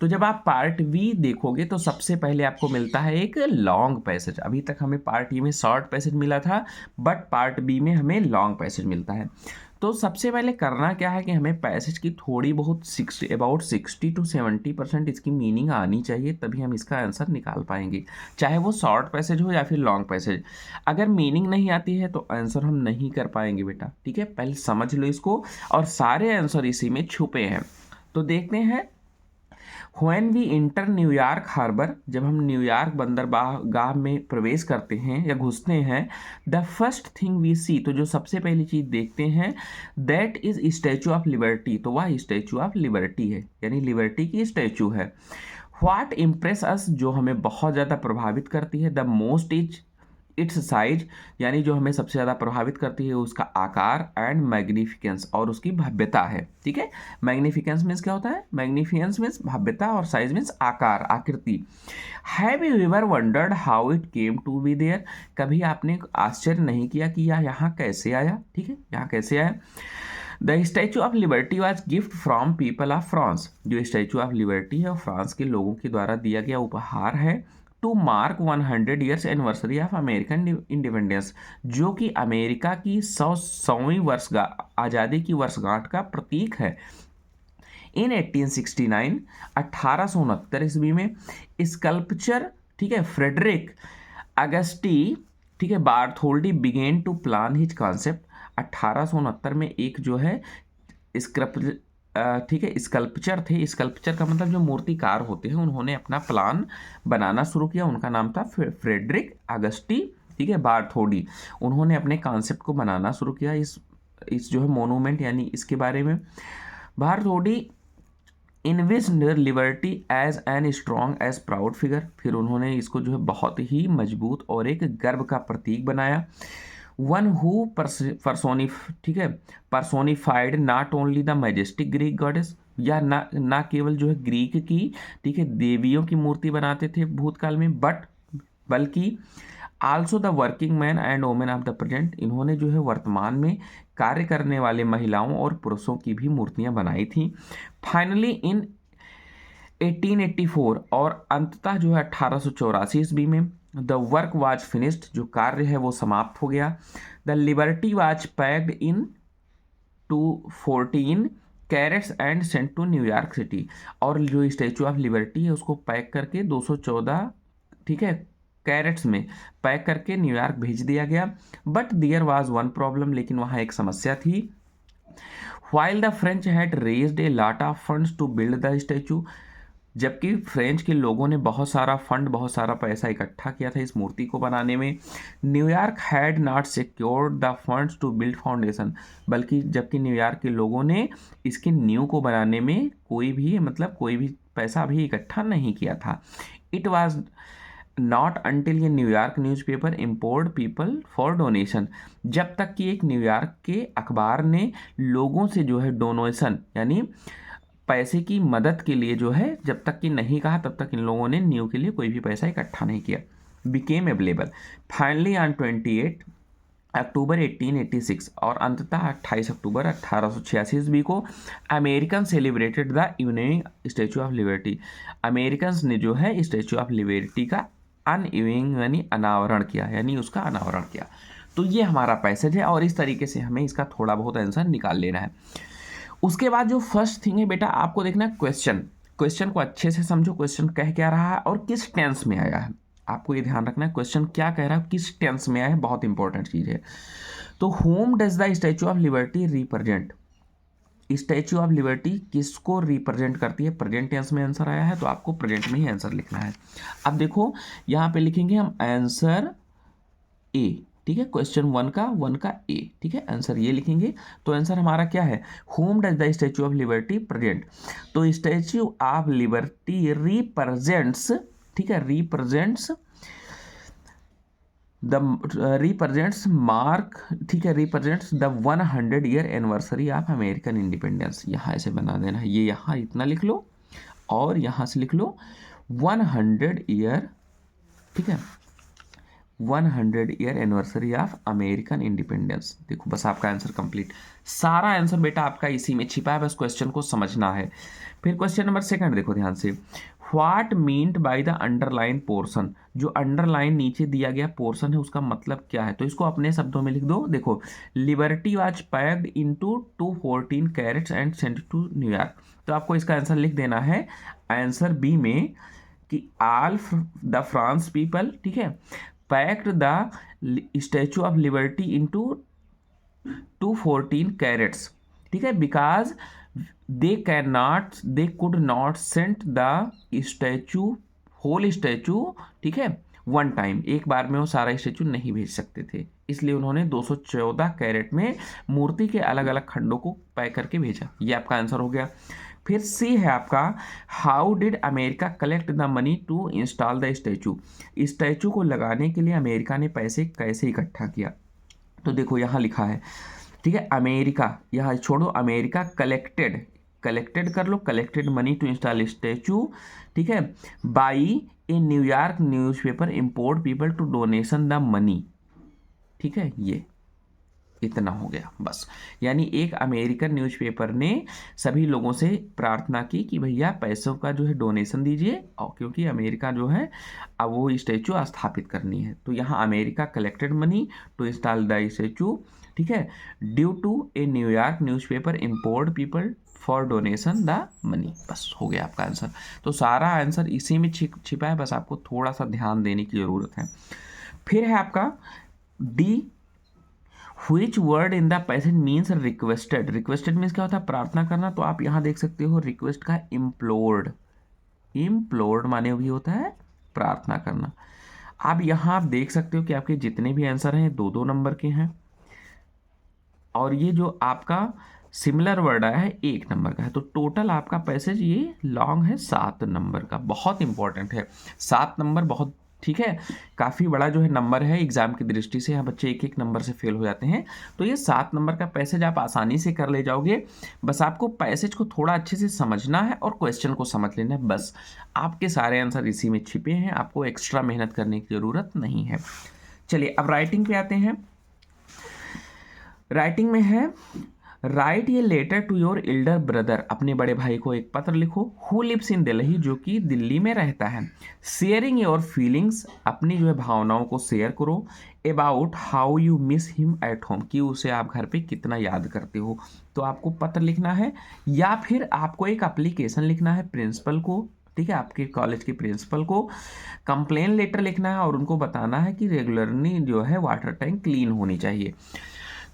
तो जब आप पार्ट बी देखोगे तो सबसे पहले आपको मिलता है एक लॉन्ग पैसेज। अभी तक हमें पार्ट ई में शॉर्ट पैसेज मिला था, बट पार्ट बी में हमें लॉन्ग पैसेज मिलता है। तो सबसे पहले करना क्या है कि हमें पैसेज की थोड़ी बहुत अबाउट 60 to 70% इसकी मीनिंग आनी चाहिए, तभी हम इसका आंसर निकाल पाएंगे, चाहे वो शॉर्ट पैसेज हो या फिर लॉन्ग पैसेज। अगर मीनिंग नहीं आती है तो आंसर हम नहीं कर पाएंगे बेटा। ठीक है, पहले समझ लो इसको, और सारे आंसर इसी में छुपे हैं। तो देखते हैं, when we enter New York harbour, जब हम न्यूयॉर्क बंदरगाह में प्रवेश करते हैं या घुसते हैं, द फर्स्ट थिंग वी सी, तो जो सबसे पहली चीज़ देखते हैं, that is statue of liberty, तो वह स्टैचू ऑफ लिबर्टी है, यानी लिबर्टी की स्टैचू है। व्हाट इम्प्रेस अस, जो हमें बहुत ज़्यादा प्रभावित करती है, the most is it's size, यानी जो हमें सबसे ज़्यादा प्रभावित करती है उसका आकार, एंड मैग्निफिकेंस, और उसकी भव्यता है। ठीक है, मैग्निफिकेंस मीन्स क्या होता है, मैग्निफिकेंस मीन्स भव्यता और साइज मीन्स आकार, आकृति। Have you ever wondered how it came to be there, कभी आपने आश्चर्य नहीं किया कि यह यहाँ कैसे आया? ठीक है, यहाँ कैसे आया? The statue of liberty was gift from people of France, जो स्टैचू ऑफ लिबर्टी है वो फ्रांस के लोगों के द्वारा दिया गया उपहार है। To mark 100 years anniversary of American independence, जो कि अमेरिका की 100वीं आज़ादी की वर्षगांठ का प्रतीक है। इन 1869 1869 ईस्वी में स्कल्पचर, ठीक है, फ्रेडरिक अगस्टी, ठीक है, Bartholdi began to plan his concept. 1869 में एक जो है स्क्रप ठीक है स्कल्पचर थे। स्कल्पचर का मतलब जो मूर्तिकार होते हैं, उन्होंने अपना प्लान बनाना शुरू किया। उनका नाम था फ्रेडरिक अगस्टी, ठीक है, बार्थोल्डी। उन्होंने अपने कॉन्सेप्ट को बनाना शुरू किया इस जो है मोनूमेंट यानी इसके बारे में। Bartholdi envisaged liberty as an strong as proud figure. फिर उन्होंने इसको जो है बहुत ही मजबूत और एक गर्व का प्रतीक बनाया। वन हु ठीक है personified not only the majestic Greek goddess, या ना केवल जो है ग्रीक की, ठीक है, देवियों की मूर्ति बनाते थे भूतकाल में, बल्कि also the working man and women of the present. इन्होंने जो है वर्तमान में कार्य करने वाले महिलाओं और पुरुषों की भी मूर्तियां बनाई थी। फाइनली इन 1884 और अंततः जो है 1884 ईस्वी में द वर्क वाज फिनिश्ड, जो कार्य है वो समाप्त हो गया। The liberty was packed in 214 crates and sent to New York city. और जो स्टैचू ऑफ लिबर्टी है उसको पैक करके 214, ठीक है, कैरेट्स में पैक करके न्यूयॉर्क भेज दिया गया। But there was one problem, लेकिन वहाँ एक समस्या थी। While the French had raised a lot of funds to build the statue, जबकि फ्रेंच के लोगों ने बहुत सारा पैसा इकट्ठा किया था इस मूर्ति को बनाने में, New York had not secured the funds to build foundation, जबकि न्यूयॉर्क के लोगों ने इसकी नींव को बनाने में कोई भी पैसा अभी इकट्ठा नहीं किया था। इट वाज नॉट अंटिल ये New York newspaper import people for donation, जब तक कि एक न्यूयॉर्क के अखबार ने लोगों से जो है डोनेशन यानी पैसे की मदद के लिए जो है जब तक कि नहीं कहा, तब तक इन लोगों ने न्यू के लिए कोई भी पैसा इकट्ठा नहीं किया। बिकेम अवेलेबल फाइनली ऑन 28 अक्टूबर 1886 और अंततः 28 अक्टूबर 1886 ईस्वी को American celebrated the evening statue of liberty. Americans ने जो है स्टैचू ऑफ लिबर्टी का अनइविंग यानी अनावरण किया, यानी उसका अनावरण किया। तो ये हमारा पैसेज है और इस तरीके से हमें इसका थोड़ा बहुत आंसर निकाल लेना है। उसके बाद जो फर्स्ट थिंग है बेटा, आपको देखना है क्वेश्चन को अच्छे से समझो। क्वेश्चन कह क्या रहा है और किस टेंस में आया है, आपको ये ध्यान रखना है। क्वेश्चन क्या कह रहा है, किस टेंस में आया है, बहुत इंपॉर्टेंट चीज़ है। तो home does the statue of liberty represent, statue of liberty किसको रिप्रेजेंट करती है, प्रेजेंट टेंस में आंसर आया है तो आपको प्रेजेंट में ही आंसर लिखना है। अब देखो यहाँ पे लिखेंगे हम आंसर ए, ठीक है, क्वेश्चन वन का ए, ठीक है, आंसर ये लिखेंगे। तो आंसर हमारा क्या है, home does the statue of liberty present. तो स्टैचू ऑफ लिबर्टी रिप्रेजेंट्स, ठीक है, रिप्रेजेंट्स मार्क, ठीक है, represents the 100 year anniversary of American independence. यहाँ ऐसे बना देना है, ये यहाँ इतना लिख लो और यहाँ से लिख लो 100 ईयर, ठीक है, 100 year anniversary of American independence. देखो बस आपका आंसर कंप्लीट, सारा आंसर बेटा आपका इसी में छिपा है, बस क्वेश्चन को समझना है। फिर क्वेश्चन नंबर सेकंड देखो ध्यान से, what meant by the underline portion, जो अंडरलाइन नीचे दिया गया पोर्शन है उसका मतलब क्या है, तो इसको अपने शब्दों में लिख दो। देखो liberty was packed into 214 crates and sent to New York, तो आपको इसका आंसर लिख देना है आंसर बी में कि ऑल द फ्रांस पीपल, ठीक है, packed the statue of liberty into 214 crates, ठीक है, because they could not send the statue, whole statue, ठीक है, वन टाइम, एक बार में वो सारा स्टैचू नहीं भेज सकते थे, इसलिए उन्होंने 214 कैरेट में मूर्ति के अलग अलग खंडों को पैक करके भेजा। ये आपका आंसर हो गया। फिर सी है आपका, how did America collect the money to install the statue, statue को लगाने के लिए अमेरिका ने पैसे कैसे इकट्ठा किया। तो देखो यहाँ लिखा है, ठीक है, अमेरिका, यहाँ छोड़ो, अमेरिका कलेक्टेड कर लो, collected money to install statue, ठीक है, by a New York newspaper import people to donation the money, ठीक है, ये इतना हो गया बस। यानी एक अमेरिकन न्यूज़पेपर ने सभी लोगों से प्रार्थना की कि भैया पैसों का जो है डोनेशन दीजिए, और क्योंकि अमेरिका जो है अब वो स्टैचू स्थापित करनी है। तो यहाँ America collected money to install the statue, ठीक है, due to a New York newspaper import people for donation the money. बस हो गया आपका आंसर। तो सारा आंसर इसी में छिपा है, बस आपको थोड़ा सा ध्यान देने की ज़रूरत है। फिर है आपका D, which word in the passage means requested. Requested means क्या होता है? प्रार्थना करना। तो आप यहाँ देख सकते हो रिक्वेस्ट का इम्प्लोर्ड, इम्प्लोर्ड माने भी होता है प्रार्थना करना। अब यहाँ आप देख सकते हो कि आपके जितने भी आंसर हैं 2-2 नंबर के हैं, और ये जो आपका सिमिलर वर्ड आया है 1 नंबर का है। तो टोटल आपका पैसेज ये लॉन्ग है 7 नंबर का। बहुत इंपॉर्टेंट है 7 नंबर, बहुत ठीक है, काफ़ी बड़ा जो है नंबर है एग्जाम की दृष्टि से। यहाँ बच्चे 1-1 नंबर से फेल हो जाते हैं। तो ये 7 नंबर का पैसेज आप आसानी से कर ले जाओगे। बस आपको पैसेज को थोड़ा अच्छे से समझना है और क्वेश्चन को समझ लेना है, बस आपके सारे आंसर इसी में छिपे हैं। आपको एक्स्ट्रा मेहनत करने की ज़रूरत नहीं है। चलिए अब राइटिंग पे आते हैं। राइटिंग में है write a letter to your elder brother, अपने बड़े भाई को एक पत्र लिखो, हु लिव्स इन दिल्ली, जो कि दिल्ली में रहता है। शेयरिंग योर फीलिंग्स, अपनी जो है भावनाओं को शेयर करो। About how you miss him at home, कि उसे आप घर पे कितना याद करते हो। तो आपको पत्र लिखना है, या फिर आपको एक एप्लीकेशन लिखना है प्रिंसिपल को, ठीक है, आपके कॉलेज के प्रिंसिपल को कंप्लेन लेटर लिखना है, और उनको बताना है कि रेगुलरली जो है वाटर टैंक क्लीन होनी चाहिए।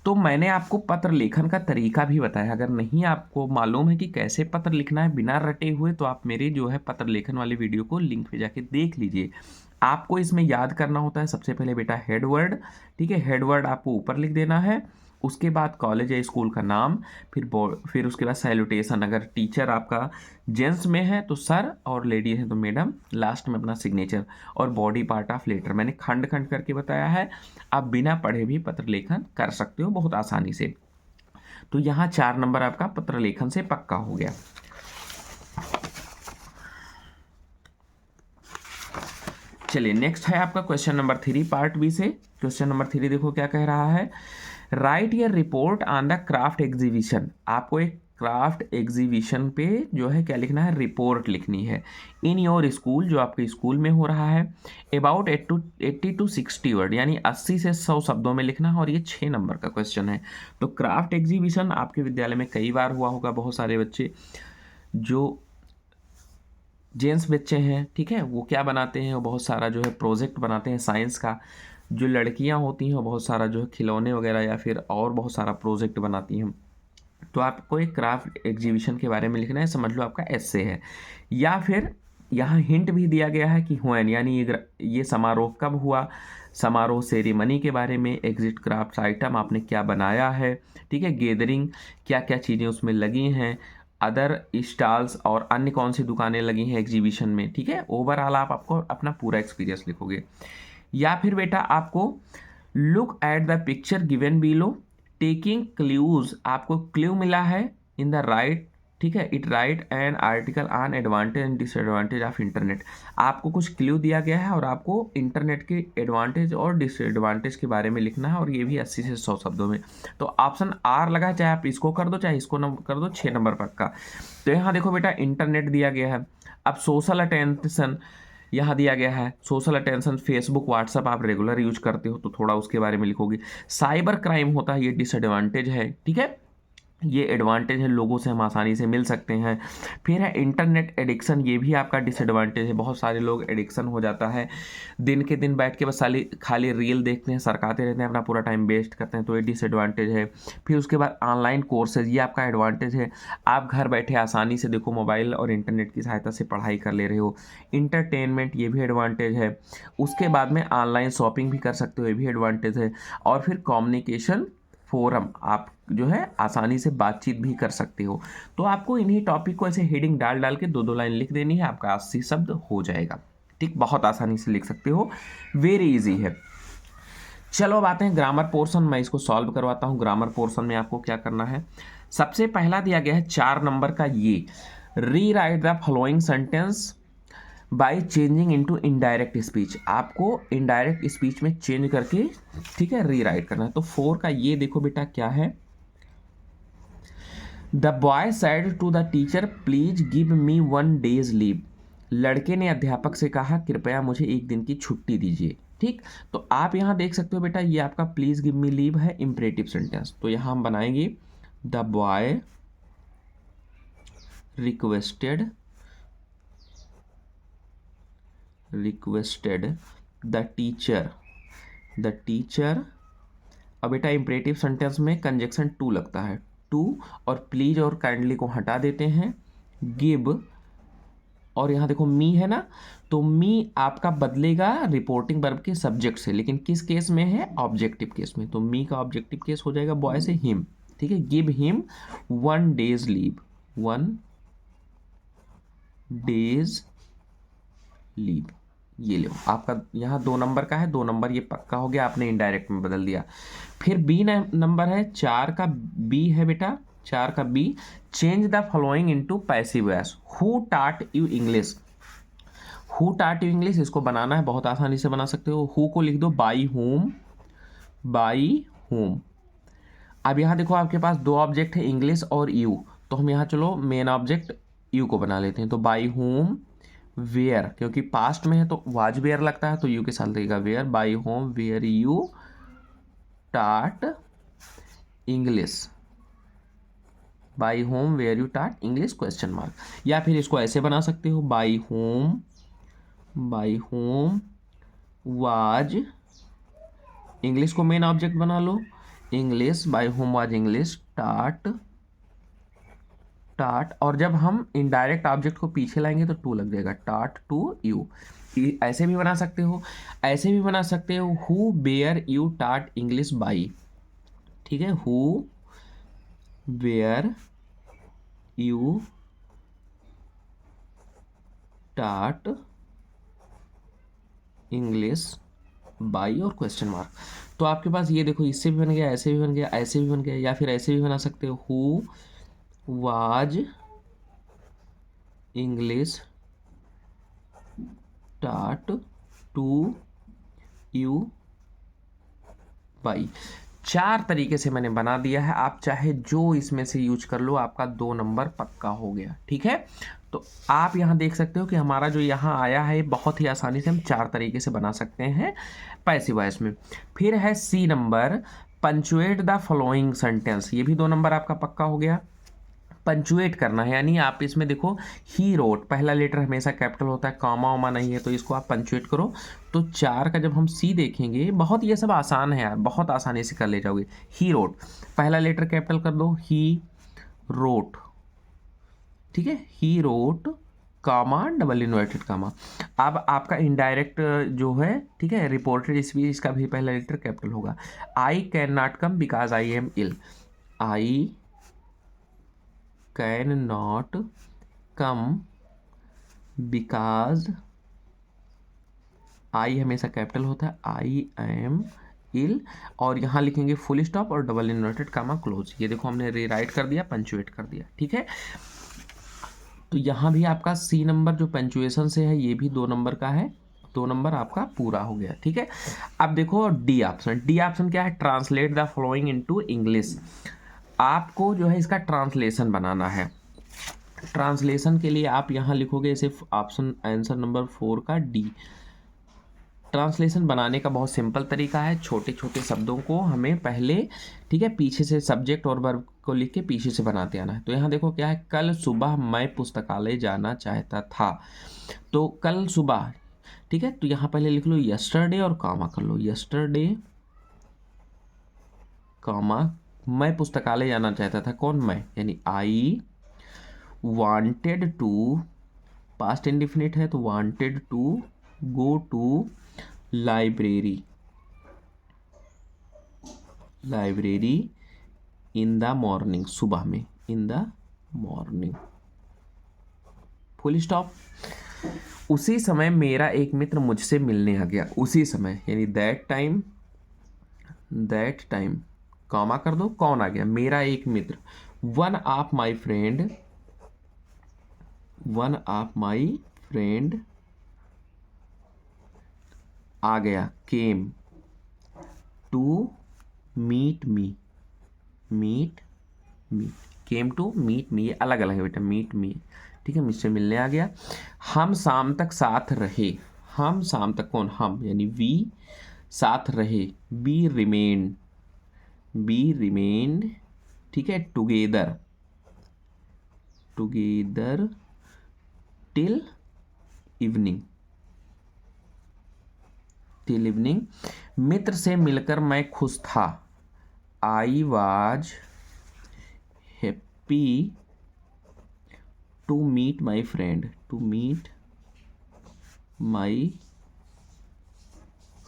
तो मैंने आपको पत्र लेखन का तरीका भी बताया। अगर नहीं आपको मालूम है कि कैसे पत्र लिखना है बिना रटे हुए, तो आप मेरे जो है पत्र लेखन वाले वीडियो को लिंक पे जाके देख लीजिए। आपको इसमें याद करना होता है सबसे पहले बेटा हेड वर्ड, ठीक है, हेड वर्ड आपको ऊपर लिख देना है। उसके बाद कॉलेज या स्कूल का नाम, फिर उसके बाद सैल्यूटेशन, अगर टीचर आपका जेंट्स में है तो सर, और लेडी है तो मैडम, लास्ट में अपना सिग्नेचर, और बॉडी पार्ट ऑफ लेटर मैंने खंड खंड करके बताया है। आप बिना पढ़े भी पत्र लेखन कर सकते हो बहुत आसानी से। तो यहाँ 4 नंबर आपका पत्र लेखन से पक्का हो गया। चलिए नेक्स्ट है आपका क्वेश्चन नंबर 3 पार्ट बी से। क्वेश्चन नंबर 3 देखो क्या कह रहा है। Right your report on the craft exhibition, आपको एक क्राफ्ट एग्जीबिशन पे जो है क्या लिखना है, रिपोर्ट लिखनी है। इन योर स्कूल, जो आपके स्कूल में हो रहा है। अबाउट 80 to 60 वर्ड, यानी 80 से 100 शब्दों में लिखना है, और ये 6 नंबर का क्वेश्चन है। तो क्राफ्ट एग्जीबिशन आपके विद्यालय में कई बार हुआ होगा। बहुत सारे बच्चे जो जेंट्स बच्चे हैं, ठीक है, वो क्या बनाते हैं, वो बहुत सारा जो है प्रोजेक्ट बनाते हैं साइंस का। जो लड़कियां होती हैं वो बहुत सारा जो है खिलौने वगैरह या फिर और बहुत सारा प्रोजेक्ट बनाती हैं। तो आपको एक क्राफ्ट एग्जीबिशन के बारे में लिखना है, समझ लो आपका एस्से है। या फिर यहाँ हिंट भी दिया गया है कि व्हेन, यानी ये समारोह कब हुआ, समारोह सेरेमनी के बारे में, एग्जिट क्राफ्ट आइटम आपने क्या बनाया है, ठीक है, गैदरिंग क्या क्या चीज़ें उसमें लगी हैं, अदर स्टॉल्स और अन्य कौन सी दुकानें लगी हैं एग्जीबिशन में, ठीक है। ओवरऑल आपको अपना पूरा एक्सपीरियंस लिखोगे। या फिर बेटा आपको look at the picture given below, taking clues, आपको क्ल्यू मिला है इन द राइट, ठीक है, it right an article on advantage and disadvantage of internet. आपको कुछ क्ल्यू दिया गया है और आपको इंटरनेट के एडवांटेज और डिसएडवांटेज के बारे में लिखना है, और ये भी 80 से 100 शब्दों में। तो ऑप्शन आर लगा, चाहे आप इसको कर दो चाहे इसको कर दो, 6 नंबर पक्का। तो यहाँ देखो बेटा इंटरनेट दिया गया है। अब सोशल अटेंशन यहाँ दिया गया है, सोशल अटेंशन फेसबुक व्हाट्सअप आप रेगुलर यूज करते हो, तो थोड़ा उसके बारे में लिखोगे। साइबर क्राइम होता है, ये डिसएडवांटेज है, ठीक है, ये एडवांटेज है, लोगों से हम आसानी से मिल सकते हैं। फिर है इंटरनेट एडिक्शन, ये भी आपका डिसएडवांटेज है, बहुत सारे लोग एडिक्शन हो जाता है, दिन के दिन बैठ के बस खाली रील देखते हैं, सरकाते रहते हैं, अपना पूरा टाइम वेस्ट करते हैं, तो ये डिसएडवांटेज है। फिर उसके बाद ऑनलाइन कोर्सेज, ये आपका एडवांटेज है, आप घर बैठे आसानी से देखो मोबाइल और इंटरनेट की सहायता से पढ़ाई कर ले रहे हो। इंटरटेनमेंट, ये भी एडवांटेज है। उसके बाद में ऑनलाइन शॉपिंग भी कर सकते हो, ये भी एडवांटेज है। और फिर कम्युनिकेशन फोरम, आप जो है आसानी से बातचीत भी कर सकते हो। तो आपको इन्हीं टॉपिक को ऐसे हेडिंग डाल डाल के 2-2 लाइन लिख देनी है, आपका 80 शब्द हो जाएगा, ठीक, बहुत आसानी से लिख सकते हो, वेरी इजी है। चलो अब आते हैं ग्रामर पोर्शन, मैं इसको सॉल्व करवाता हूँ। ग्रामर पोर्शन में आपको क्या करना है, सबसे पहला दिया गया है 4 नंबर का, ये री right the following sentence by changing into indirect speech, आपको इनडायरेक्ट स्पीच में चेंज करके, ठीक है, रीराइट करना है। तो 4 का ये देखो बेटा क्या है, the boy said to the teacher please give me 1 days leave, लड़के ने अध्यापक से कहा कृपया मुझे 1 दिन की छुट्टी दीजिए। ठीक, तो आप यहाँ देख सकते हो बेटा, ये आपका प्लीज गिव मी लीव है इम्परेटिव सेंटेंस। तो यहाँ हम बनाएंगे the boy requested the teacher. अब बेटा इम्परेटिव सेंटेंस में कंजक्शन टू लगता है, टू और प्लीज और काइंडली को हटा देते हैं, गिव और यहाँ देखो मी है ना, तो मी आपका बदलेगा रिपोर्टिंग वर्ब के सब्जेक्ट से, लेकिन किस केस में है, ऑब्जेक्टिव केस में। तो मी का ऑब्जेक्टिव केस हो जाएगा बॉय से हिम। ठीक है, give him 1 days leave, 1 days leave. ये लो आपका यहाँ 2 नंबर का है, 2 नंबर ये पक्का हो गया, आपने इनडायरेक्ट में बदल दिया। फिर बी नंबर है, 4 का बी है बेटा, 4 का B, change the following into passive voice, who taught you English. Who taught you English इसको बनाना है, बहुत आसानी से बना सकते हो। हु को लिख दो बाई होम, बाई होम। अब यहाँ देखो आपके पास 2 ऑब्जेक्ट है, इंग्लिश और यू, तो हम यहाँ चलो मेन ऑब्जेक्ट यू को बना लेते हैं। तो बाई होम वेयर, क्योंकि पास्ट में है तो वाज वेयर लगता है, तो यू के साथ लगेगा where, by whom where you taught English, by whom where you taught English question mark. या फिर इसको ऐसे बना सकते हो, बाई होम वाज, इंग्लिश को मेन ऑब्जेक्ट बना लो, English by whom was English taught, और जब हम इनडायरेक्ट ऑब्जेक्ट को पीछे लाएंगे तो टू लग जाएगा, टाट टू यू। ऐसे भी बना सकते हो, ऐसे भी बना सकते हो, who bear you taught English by. ठीक है, who bear you taught English by और क्वेश्चन मार्क। तो आपके पास ये देखो, इससे भी बन गया, ऐसे भी बन गया, ऐसे भी बन गया, या फिर ऐसे भी बना सकते हो, हु वाज इंग्लिश टाट टू यू बाई। 4 तरीके से मैंने बना दिया है, आप चाहे जो इसमें से यूज कर लो, आपका 2 नंबर पक्का हो गया। ठीक है, तो आप यहाँ देख सकते हो कि हमारा जो यहाँ आया है बहुत ही आसानी से हम 4 तरीके से बना सकते हैं पैसिव वॉइस में। फिर है C number, punctuate the following sentence, ये भी 2 नंबर आपका पक्का हो गया। पंचुएट करना है, यानी आप इसमें देखो ही रोट, पहला लेटर हमेशा कैपिटल होता है, कॉमा वॉमा नहीं है, तो इसको आप पंचुएट करो। तो 4 का जब हम सी देखेंगे, बहुत ये सब आसान है यार, बहुत आसानी से कर ले जाओगे। ही रोट, पहला लेटर कैपिटल कर दो, ही रोट। ठीक है, he wrote comma double inverted comma. अब आपका इनडायरेक्ट जो है, ठीक है, रिपोर्टेड स्पीच, इसका भी पहला लेटर कैपिटल होगा। I can not come because I am ill, I can not come because, I हमेशा कैपिटल होता है, आई एम इल, और यहाँ लिखेंगे फुल स्टॉप और डबल इन्वर्टेड कामा क्लोज। ये देखो हमने रीराइट कर दिया, पंचुएट कर दिया। ठीक है, तो यहाँ भी आपका सी नंबर जो पंचुएशन से है, ये भी 2 नंबर का है, 2 नंबर आपका पूरा हो गया। ठीक है, अब देखो डी ऑप्शन, डी ऑप्शन क्या है, translate the following into English. आपको जो है इसका ट्रांसलेशन बनाना है। ट्रांसलेशन के लिए आप यहाँ लिखोगे सिर्फ ऑप्शन आंसर नंबर 4 का डी। ट्रांसलेशन बनाने का बहुत सिंपल तरीका है, छोटे छोटे शब्दों को हमें पहले, ठीक है, पीछे से सब्जेक्ट और वर्ब को लिख के पीछे से बनाते आना है। तो यहाँ देखो क्या है, कल सुबह मैं पुस्तकालय जाना चाहता था। तो कल सुबह, ठीक है, तो यहाँ पहले लिख लो यस्टरडे और कामा कर लो, यस्टरडे कामा, मैं पुस्तकालय जाना चाहता था, कौन, मैं, यानी I wanted to, past indefinite है तो wanted to go to library, library in the morning, सुबह में, in the morning, full stop. उसी समय मेरा एक मित्र मुझसे मिलने आ गया, उसी समय यानी that time, that time comma कर दो, कौन आ गया, मेरा एक मित्र। वन ऑफ माई फ्रेंड आ गया, came to meet me, meet me, came to meet me, ये अलग अलग है बेटा, मीट मी, ठीक है, मुझसे मिलने आ गया। हम शाम तक साथ रहे, हम शाम तक, कौन, हम यानी वी, साथ रहे, बी रिमेन, बी रिमेन, ठीक है, together, together till evening, till evening. मित्र से मिलकर मैं खुश था, I was happy to meet my friend, to meet my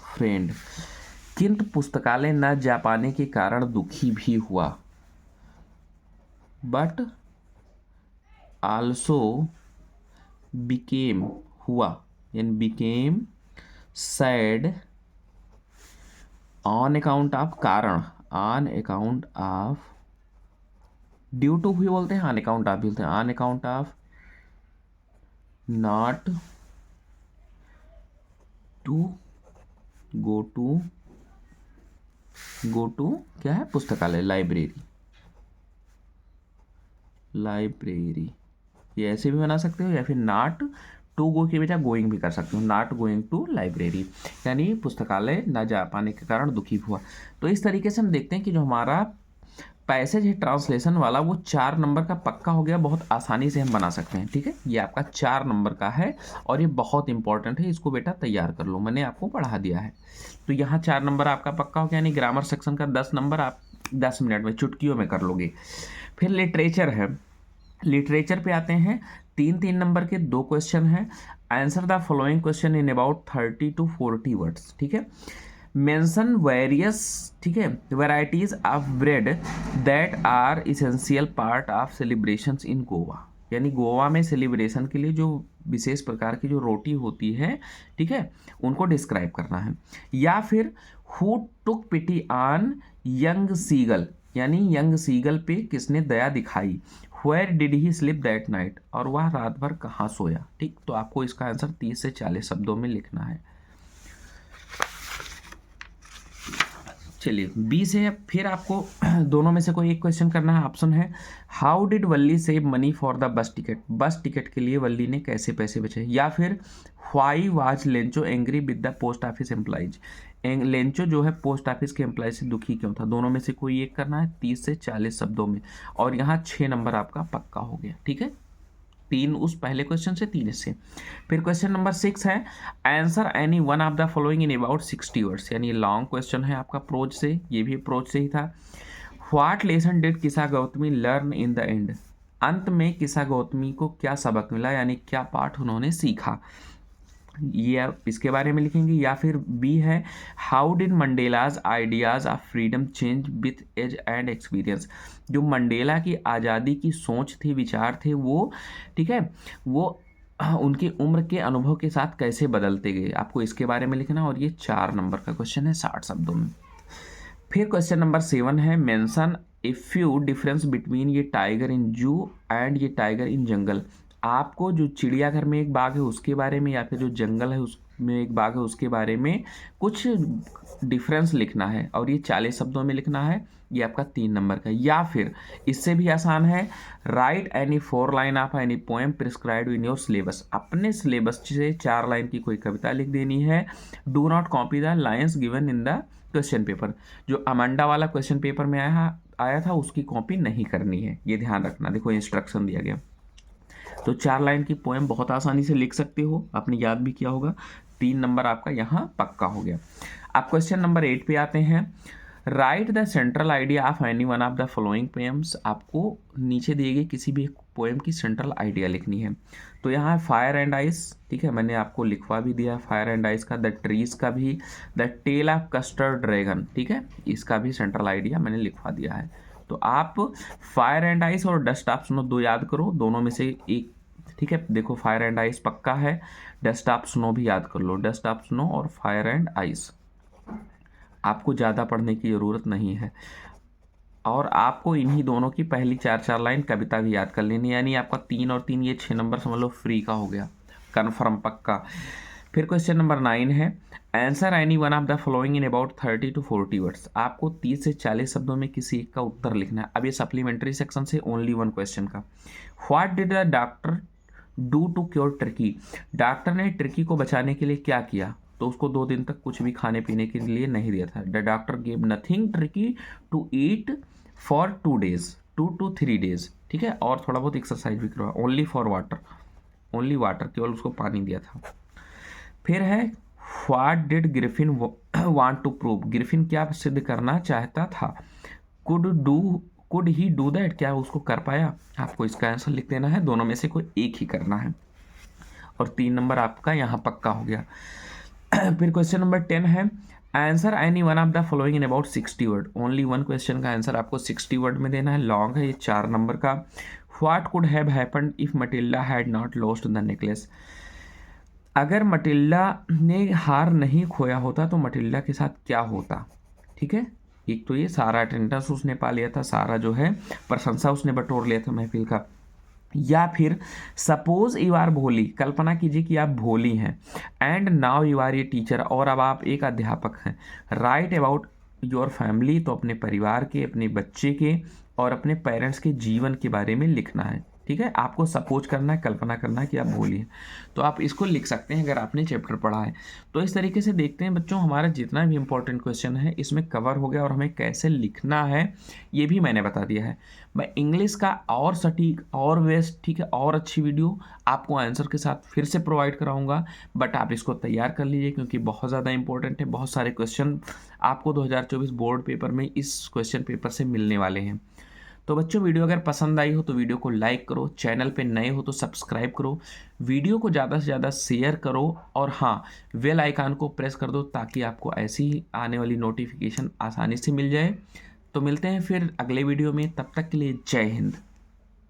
friend. किंतु पुस्तकालय न जा पाने के कारण दुखी भी हुआ, बट आल्सो बिकेम, हुआ यानी became sad on account of, कारण, on account of, due to भी बोलते हैं, ऑन अकाउंट ऑफ भी बोलते हैं, on account of not to go to, go to क्या है, पुस्तकालय, लाइब्रेरी, लाइब्रेरी, ये ऐसे भी बना सकते हो, या फिर नॉट टू गो के बजाय गोइंग भी कर सकते हो, नॉट गोइंग टू लाइब्रेरी, यानी पुस्तकालय न जा पाने के कारण दुखी हुआ। तो इस तरीके से हम देखते हैं कि जो हमारा पैसेज है ट्रांसलेशन वाला, वो 4 नंबर का पक्का हो गया, बहुत आसानी से हम बना सकते हैं, ठीक है। ये आपका 4 नंबर का है और ये बहुत इंपॉर्टेंट है, इसको बेटा तैयार कर लो, मैंने आपको पढ़ा दिया है। तो यहाँ 4 नंबर आपका पक्का हो गया, यानी ग्रामर सेक्शन का 10 नंबर आप 10 मिनट में चुटकियों में कर लोगे। फिर लिटरेचर है, लिटरेचर पे आते हैं, 3-3 नंबर के 2 क्वेश्चन हैं। Answer the following question in about 30 to 40 words, ठीक है। मेंशन वेरियस, ठीक है, varieties of bread that are essential part of celebrations in Goa, यानी गोवा में सेलिब्रेशन के लिए जो विशेष प्रकार की जो रोटी होती है, ठीक है, उनको डिस्क्राइब करना है। या फिर who took pity on young seagull, यानी यंग सीगल पे किसने दया दिखाई। Where did he sleep that night, और वह रात भर कहाँ सोया, ठीक। तो आपको इसका आंसर 30 से 40 शब्दों में लिखना है। चलिए बी से फिर आपको दोनों में से कोई एक क्वेश्चन करना है। ऑप्शन है, how did Valli save money for the bus ticket, बस टिकट के लिए वल्ली ने कैसे पैसे बचाए। या फिर why was Lencho angry with the post office employees, Lencho जो है पोस्ट ऑफिस के एम्प्लॉय से दुखी क्यों था। दोनों में से कोई एक करना है 30 से 40 शब्दों में, और यहाँ 6 नंबर आपका पक्का हो गया, ठीक है। 3 उस पहले क्वेश्चन से, 3 इससे। फिर क्वेश्चन नंबर 6 है, answer any one of the following in about 60 words, यानी लॉन्ग क्वेश्चन है आपका प्रोज से, ये भी प्रोज से ही था। व्हाट लेसन डिड किसा Gautami learn in the end, अंत में किसा गौतमी को क्या सबक मिला, यानी क्या पाठ उन्होंने सीखा, ये आप इसके बारे में लिखेंगे। या फिर बी है, how did Mandela's ideas of freedom change with age and experience, जो मंडेला की आज़ादी की सोच थी, विचार थे वो, ठीक है, वो उनकी उम्र के अनुभव के साथ कैसे बदलते गए, आपको इसके बारे में लिखना। और ये 4 नंबर का क्वेश्चन है 60 शब्दों में। फिर क्वेश्चन नंबर 7 है, mention a few difference between ये टाइगर इन जू एंड ये टाइगर इन जंगल, आपको जो चिड़ियाघर में एक बाघ है उसके बारे में, या फिर जो जंगल है उसमें एक बाघ है उसके बारे में कुछ डिफरेंस लिखना है, और ये 40 शब्दों में लिखना है। ये आपका 3 नंबर का। या फिर इससे भी आसान है, right any 4 line of any poem prescribed in your syllabus, अपने सिलेबस से 4 लाइन की कोई कविता लिख देनी है। Do not copy the lines given in the question paper, जो अमांडा वाला क्वेश्चन पेपर में आया था उसकी कॉपी नहीं करनी है, ये ध्यान रखना। देखो इंस्ट्रक्शन दिया गया। तो 4 लाइन की पोएम बहुत आसानी से लिख सकते हो, आपने याद भी किया होगा। 3 नंबर आपका यहाँ पक्का हो गया। अब क्वेश्चन नंबर 8 पे आते हैं, right the central idea of any one of the following poems, आपको नीचे दिए गए किसी भी पोएम की सेंट्रल आइडिया लिखनी है। तो यहाँ फायर एंड आइस, ठीक है, मैंने आपको लिखवा भी दिया फायर एंड आइस का, द ट्रीज का भी, the tale of custard dragon, ठीक है, इसका भी सेंट्रल आइडिया मैंने लिखवा दिया है। तो आप फायर एंड आइस और डस्ट ऑफ स्नो 2 याद करो, दोनों में से एक, ठीक है। देखो फायर एंड आइस पक्का है, डस्ट ऑफ स्नो भी याद कर लो, डस्ट ऑफ स्नो और फायर एंड आइस, आपको ज़्यादा पढ़ने की ज़रूरत नहीं है। और आपको इन्हीं दोनों की पहली 4-4 लाइन कविता भी याद कर लेनी, यानी आपका 3 और 3 ये 6 नंबर समझ लो फ्री का हो गया, कन्फर्म पक्का। फिर क्वेश्चन नंबर 9 है, answer any one of the following in about 30 to 40 words. आपको 30 से 40 शब्दों में किसी एक का उत्तर लिखना है। अब ये सप्लीमेंट्री सेक्शन से ओनली वन क्वेश्चन का। What did the doctor do to cure Turkey. Doctor ने टर्की को बचाने के लिए क्या किया? तो उसको 2 दिन तक कुछ भी खाने पीने के लिए नहीं दिया था। The doctor gave nothing Turkey to eat for 2 days, 2 to 3 days, ठीक है। और थोड़ा बहुत एक्सरसाइज भी करवाया। Only for water, only water, केवल उसको पानी दिया था। फिर है what did Griffin want to prove. Griffin क्या सिद्ध करना चाहता था? कुड ही डू दैट, क्या उसको कर पाया? आपको इसका आंसर लिख देना है, दोनों में से कोई एक ही करना है। और 3 नंबर आपका यहाँ पक्का हो गया। फिर क्वेश्चन नंबर 10 है, answer any one of the following in about 60 word. Only one question का आंसर आपको 60 वर्ड में देना है, लॉन्ग है ये, 4 नंबर का। What could have happened if Matilda had not lost the necklace. अगर मटिल्डा ने हार नहीं खोया होता तो मटिल्डा के साथ क्या होता, ठीक है। एक तो ये सारा अटेंडेंस उसने पा लिया था, सारा जो है प्रशंसा उसने बटोर लिया था महफिल का। या फिर सपोज यू आर भोली, कल्पना कीजिए कि आप भोली हैं, and now you are a teacher, और अब आप एक अध्यापक हैं। राइट अबाउट योर फैमिली, तो अपने परिवार के, अपने बच्चे के और अपने पेरेंट्स के जीवन के बारे में लिखना है, ठीक है। आपको सपोज करना है, कल्पना करना है कि आप भोली हैं, तो आप इसको लिख सकते हैं अगर आपने चैप्टर पढ़ा है। तो इस तरीके से देखते हैं बच्चों, हमारा जितना भी इंपॉर्टेंट क्वेश्चन है इसमें कवर हो गया, और हमें कैसे लिखना है ये भी मैंने बता दिया है। मैं इंग्लिश का और सटीक और बेस्ट, ठीक है, और अच्छी वीडियो आपको आंसर के साथ फिर से प्रोवाइड कराऊंगा, बट आप इसको तैयार कर लीजिए क्योंकि बहुत ज़्यादा इंपॉर्टेंट है। बहुत सारे क्वेश्चन आपको 2024 बोर्ड पेपर में इस क्वेश्चन पेपर से मिलने वाले हैं। तो बच्चों, वीडियो अगर पसंद आई हो तो वीडियो को लाइक करो, चैनल पे नए हो तो सब्सक्राइब करो, वीडियो को ज़्यादा से ज़्यादा शेयर करो, और हाँ, बेल आइकन को प्रेस कर दो ताकि आपको ऐसी आने वाली नोटिफिकेशन आसानी से मिल जाए। तो मिलते हैं फिर अगले वीडियो में, तब तक के लिए जय हिंद।